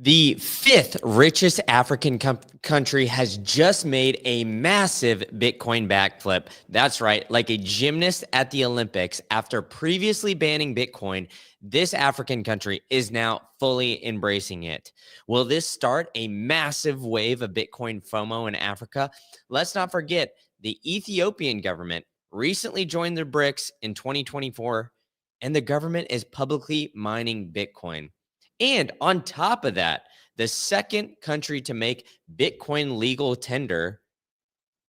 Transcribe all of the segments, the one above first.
The fifth richest African country has just made a massive Bitcoin backflip. That's right, like a gymnast at the Olympics. After previously banning Bitcoin, this African country is now fully embracing it. Will this start a massive wave of Bitcoin FOMO in Africa? Let's not forget the Ethiopian government recently joined the BRICS in 2024, and the government is publicly mining Bitcoin. And on top of that, the second country to make Bitcoin legal tender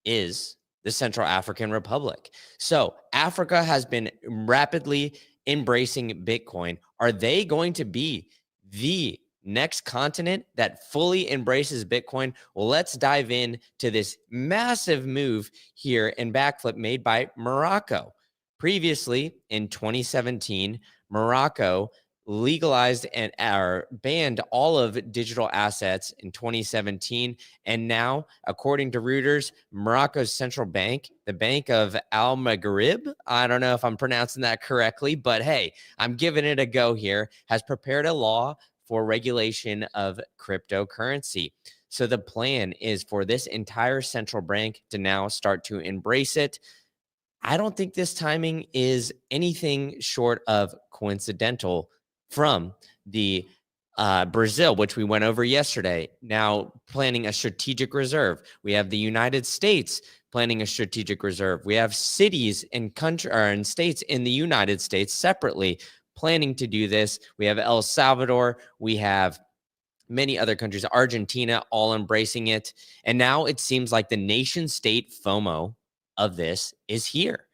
is the Central African Republic. So Africa has been rapidly embracing Bitcoin. Are they going to be the next continent that fully embraces Bitcoin? Well, let's dive in to this massive move here in backflip made by Morocco. Previously, in 2017, Morocco legalized and banned all of digital assets in 2017. And now, according to Reuters, Morocco's central bank, the Bank of Al Maghrib, I don't know if I'm pronouncing that correctly, but hey, I'm giving it a go here, has prepared a law for regulation of cryptocurrency. So the plan is for this entire central bank to now start to embrace it. I don't think this timing is anything short of coincidental from the Brazil, which we went over yesterday, now planning a strategic reserve. We have the United States planning a strategic reserve. We have cities and states in the United States separately planning to do this. We have El Salvador. We have many other countries, Argentina, all embracing it. And now it seems like the nation state FOMO of this is here.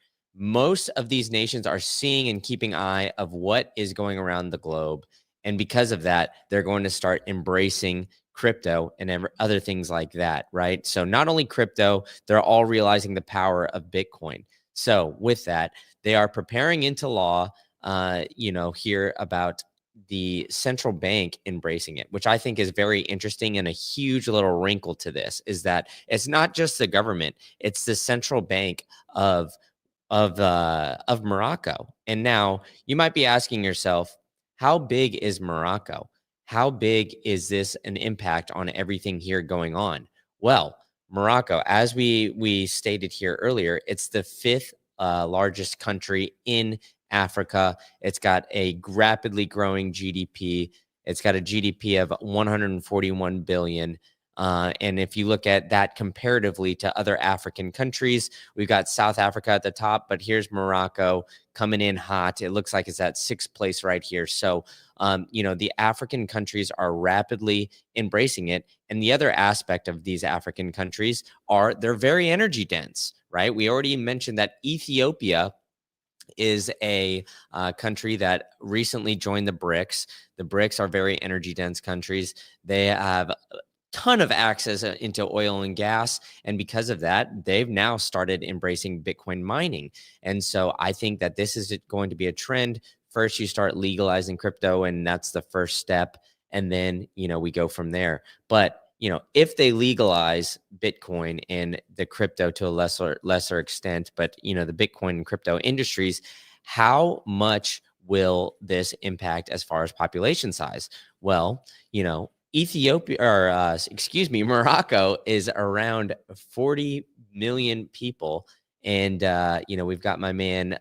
Most of these nations are seeing and keeping eye of what is going around the globe. And because of that, they're going to start embracing crypto and other things like that, right? So not only crypto, they're all realizing the power of Bitcoin. So with that, they are preparing into law, here about the central bank embracing it, which I think is very interesting. And a huge little wrinkle to this is that it's not just the government, it's the central bank of Morocco. And now you might be asking yourself, how big is Morocco? How big is this an impact on everything here going on? Well, Morocco, as we stated here earlier, it's the fifth largest country in Africa. It's got a rapidly growing GDP. It's got a GDP of 141 billion. And if you look at that comparatively to other African countries, we've got South Africa at the top, but here's Morocco coming in hot. It looks like it's at sixth place right here. So, the African countries are rapidly embracing it. And the other aspect of these African countries are they're very energy dense, right? We already mentioned that Ethiopia is a country that recently joined the BRICS. The BRICS are very energy dense countries. They have ton of access into oil and gas. And because of that, they've now started embracing Bitcoin mining. And so I think that this is going to be a trend. First, you start legalizing crypto, and that's the first step. And then, we go from there. But, if they legalize Bitcoin and the crypto to a lesser extent, but, the Bitcoin and crypto industries, how much will this impact as far as population size? Well, Morocco is around 40 million people. And, we've got my man,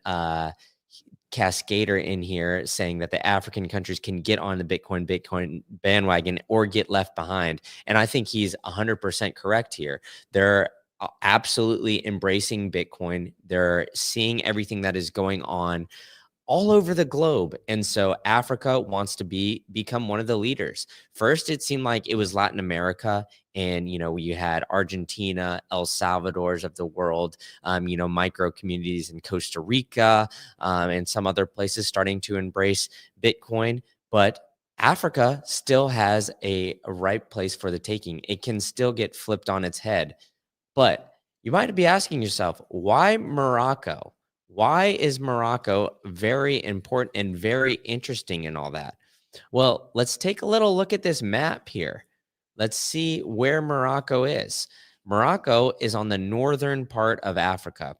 Cascader in here saying that the African countries can get on the Bitcoin bandwagon or get left behind. And I think he's 100% correct here. They're absolutely embracing Bitcoin. They're seeing everything that is going on all over the globe. And so Africa wants to become one of the leaders. First, it seemed like it was Latin America. And, you had Argentina, El Salvador's of the world, micro communities in Costa Rica, and some other places starting to embrace Bitcoin. But Africa still has a ripe place for the taking. It can still get flipped on its head. But you might be asking yourself, why Morocco? Why is Morocco very important and very interesting and all that? Well, let's take a little look at this map here. Let's see where Morocco is. Morocco is on the northern part of Africa.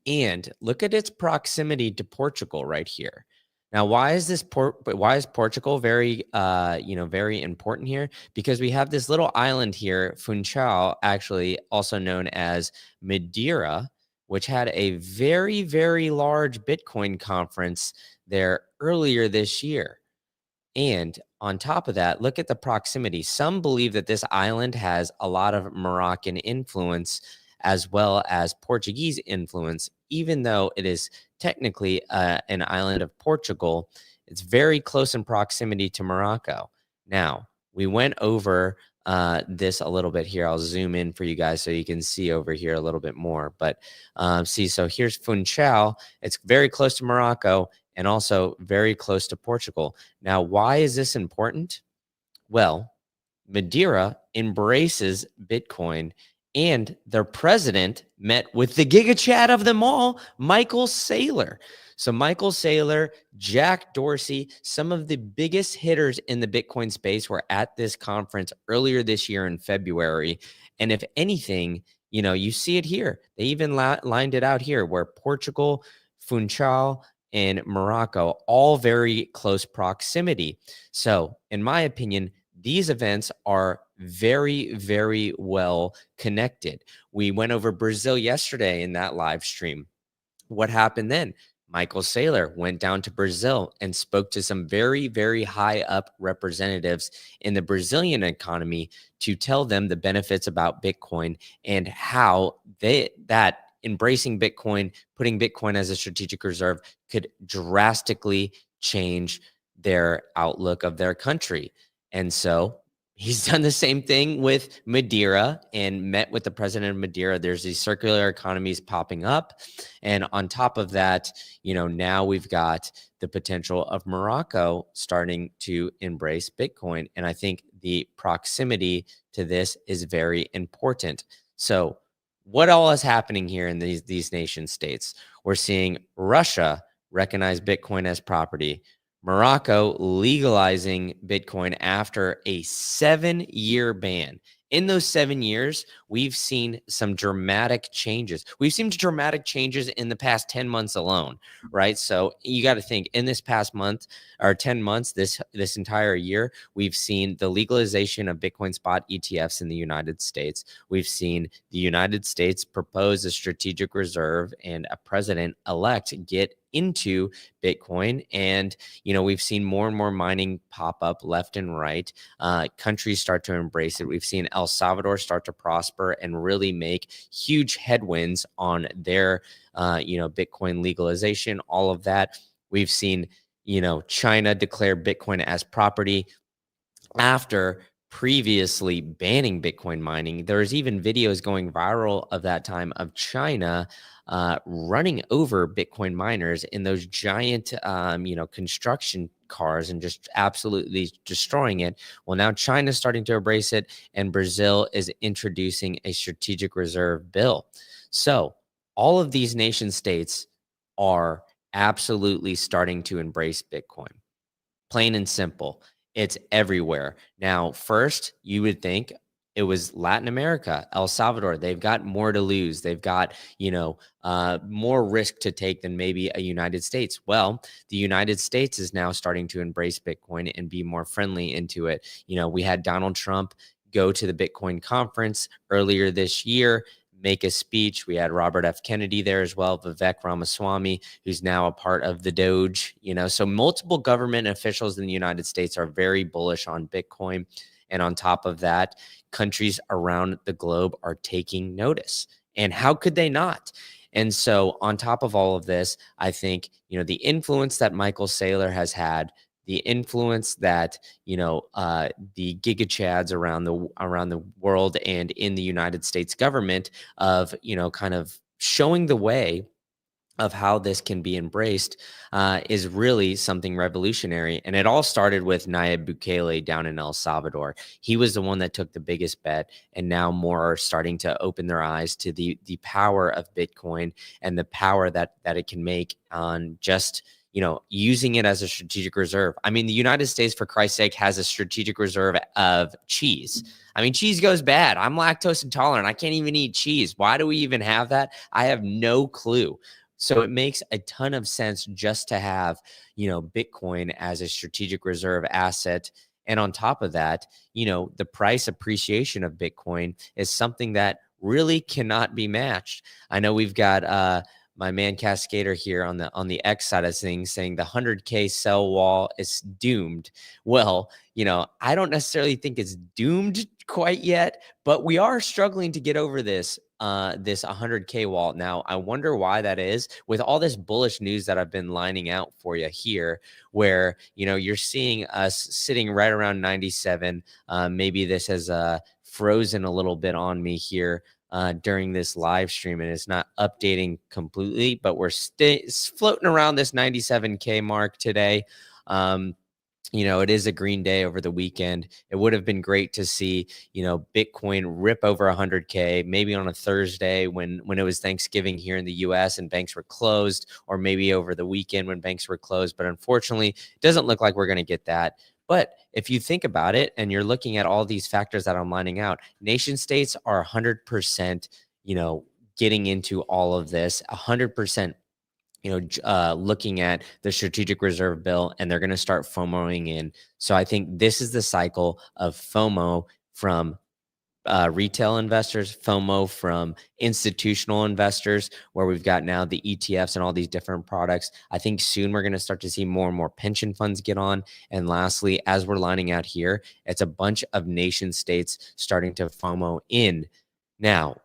And look at its proximity to Portugal right here. Now, why is Portugal very very important here? Because we have this little island here, Funchal, actually also known as Madeira, which had a very, very large Bitcoin conference there earlier this year. And on top of that, look at the proximity. Some believe that this island has a lot of Moroccan influence as well as Portuguese influence, even though it is technically an island of Portugal. It's very close in proximity to Morocco. Now, we went over this a little bit here. I'll zoom in for you guys so you can see over here a little bit more. But see, so here's Funchal. It's very close to Morocco and also very close to Portugal. Now, why is this important? Well, Madeira embraces Bitcoin, and their president met with the Giga Chad of them all, Michael Saylor. So, Michael Saylor, Jack Dorsey, some of the biggest hitters in the Bitcoin space were at this conference earlier this year in February. And if anything, you see it here. They even lined it out here where Portugal, Funchal, and Morocco, all very close proximity. So, in my opinion, these events are very, very well connected. We went over Brazil yesterday in that live stream. What happened then? Michael Saylor went down to Brazil and spoke to some very, very high up representatives in the Brazilian economy to tell them the benefits about Bitcoin and how that embracing Bitcoin, putting Bitcoin as a strategic reserve could drastically change their outlook of their country. And so he's done the same thing with Madeira and met with the president of Madeira. There's these circular economies popping up. And on top of that, now we've got the potential of Morocco starting to embrace Bitcoin. And I think the proximity to this is very important. So what all is happening here in these nation states? We're seeing Russia recognize Bitcoin as property. Morocco legalizing Bitcoin after a 7-year ban. In those 7 years, we've seen some dramatic changes. We've seen dramatic changes in the past 10 months alone, right? So you got to think in this past month or 10 months, this entire year, we've seen the legalization of Bitcoin spot ETFs in the United States. We've seen the United States propose a strategic reserve and a president-elect get into Bitcoin. And, we've seen more and more mining pop up left and right. Countries start to embrace it. We've seen El Salvador start to prosper and really make huge headwinds on their, Bitcoin legalization, all of that. We've seen, China declare Bitcoin as property after previously banning Bitcoin mining. There's even videos going viral of that time of China running over Bitcoin miners in those giant, construction cars and just absolutely destroying it. Well, now China's starting to embrace it, and Brazil is introducing a strategic reserve bill. So all of these nation states are absolutely starting to embrace Bitcoin. Plain and simple. It's everywhere. Now, first, you would think it was Latin America, El Salvador. They've got more to lose. They've got, more risk to take than maybe a United States. Well, the United States is now starting to embrace Bitcoin and be more friendly into it. We had Donald Trump go to the Bitcoin conference earlier this year, make a speech. We had Robert F. Kennedy there as well, Vivek Ramaswamy, who's now a part of the Doge. So multiple government officials in the United States are very bullish on Bitcoin. And on top of that, countries around the globe are taking notice. And how could they not? And so on top of all of this, I think, the influence that Michael Saylor has had, the influence that the Giga Chads around the world and in the United States government of kind of showing the way of how this can be embraced is really something revolutionary. And it all started with Nayib Bukele down in El Salvador. He was the one that took the biggest bet, and now more are starting to open their eyes to the power of Bitcoin and the power that it can make on just using it as a strategic reserve. I mean, the United States, for Christ's sake, has a strategic reserve of cheese. I mean, cheese goes bad. I'm lactose intolerant. I can't even eat cheese. Why do we even have that? I have no clue. So it makes a ton of sense just to have, Bitcoin as a strategic reserve asset. And on top of that, the price appreciation of Bitcoin is something that really cannot be matched. I know we've got my man Cascader here on the X side of things saying the 100K sell wall is doomed. Well, I don't necessarily think it's doomed quite yet, but we are struggling to get over this 100K wall. Now, I wonder why that is with all this bullish news that I've been lining out for you here, where, you're seeing us sitting right around 97. Maybe this has frozen a little bit on me here during this live stream, and it's not updating completely, but we're floating around this 97K mark today. It is a green day over the weekend. It would have been great to see, Bitcoin rip over 100K, maybe on a Thursday when it was Thanksgiving here in the US and banks were closed, or maybe over the weekend when banks were closed. But unfortunately, it doesn't look like we're going to get that. But if you think about it and you're looking at all these factors that I'm lining out, nation states are 100%, getting into all of this, 100% looking at the strategic reserve bill, and they're going to start FOMOing in. So I think this is the cycle of FOMO from retail investors, FOMO from institutional investors, where we've got now the ETFs and all these different products. I think soon we're going to start to see more and more pension funds get on. And lastly, as we're lining out here, it's a bunch of nation states starting to FOMO in. Now,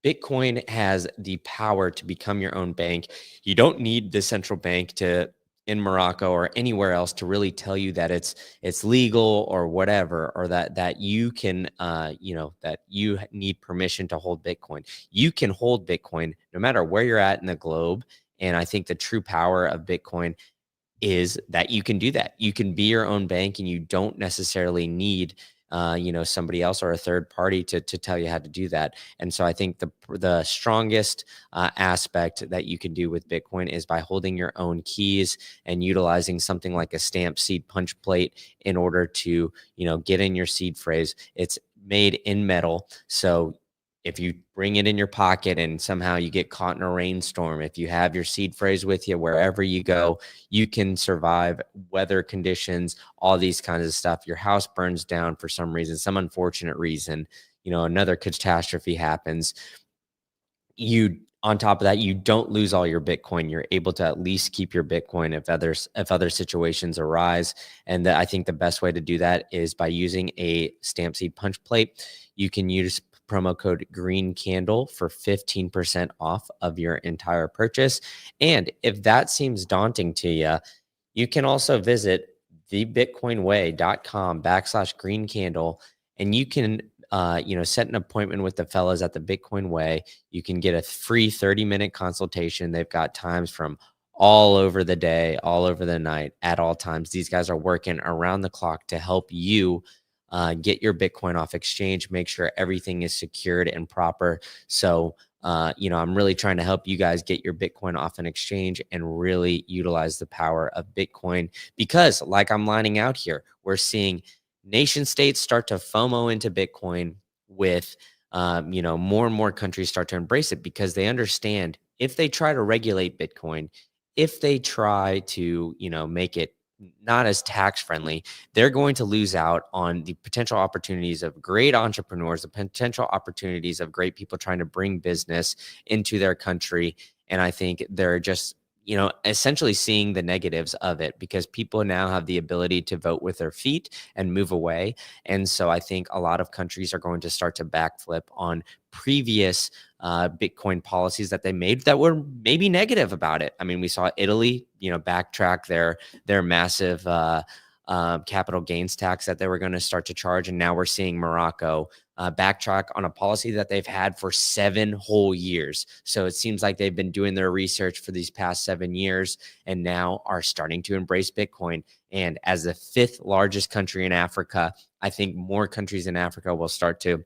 Bitcoin has the power to become your own bank. You don't need the central bank in Morocco or anywhere else to really tell you that it's legal or whatever, or that you can that you need permission to hold Bitcoin. You can hold Bitcoin no matter where you're at in the globe. And I think the true power of Bitcoin is that you can do that. You can be your own bank, and you don't necessarily need somebody else or a third party to tell you how to do that. And so I think the strongest aspect that you can do with Bitcoin is by holding your own keys and utilizing something like a stamp seed punch plate in order to, get in your seed phrase. It's made in metal. So if you bring it in your pocket and somehow you get caught in a rainstorm, if you have your seed phrase with you wherever you go, you can survive weather conditions, all these kinds of stuff. Your house burns down for some reason, some unfortunate reason, another catastrophe happens. On top of that, you don't lose all your Bitcoin. You're able to at least keep your Bitcoin if other situations arise. And I think the best way to do that is by using a stamp seed punch plate. You can use promo code green candle for 15% off of your entire purchase. And if that seems daunting to you, you can also visit thebitcoinway.com/green candle, and you can set an appointment with the fellas at the Bitcoin Way. You can get a free 30-minute consultation. They've got times from all over the day, all over the night, at all times. These guys are working around the clock to help you get your Bitcoin off exchange, make sure everything is secured and proper. So, I'm really trying to help you guys get your Bitcoin off an exchange and really utilize the power of Bitcoin, because like I'm lining out here, we're seeing nation states start to FOMO into Bitcoin with, more and more countries start to embrace it, because they understand if they try to regulate Bitcoin, if they try to, make it not as tax friendly, they're going to lose out on the potential opportunities of great entrepreneurs, the potential opportunities of great people trying to bring business into their country. And I think they're just, essentially seeing the negatives of it, because people now have the ability to vote with their feet and move away. And so I think a lot of countries are going to start to backflip on previous Bitcoin policies that they made that were maybe negative about it. I mean, we saw Italy, backtrack their massive capital gains tax that they were going to start to charge. And now we're seeing Morocco backtrack on a policy that they've had for 7 whole years. So it seems like they've been doing their research for these past 7 years and now are starting to embrace Bitcoin. And as the 5th largest country in Africa, I think more countries in Africa will start to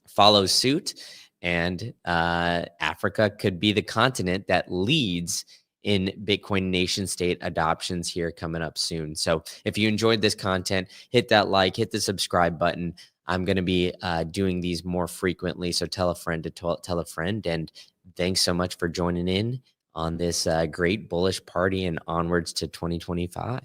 follow suit. And Africa could be the continent that leads in Bitcoin nation state adoptions here coming up soon. So if you enjoyed this content, hit that like, hit the subscribe button. I'm going to be doing these more frequently. So tell a friend to tell a friend. And thanks so much for joining in on this great bullish party and onwards to 2025.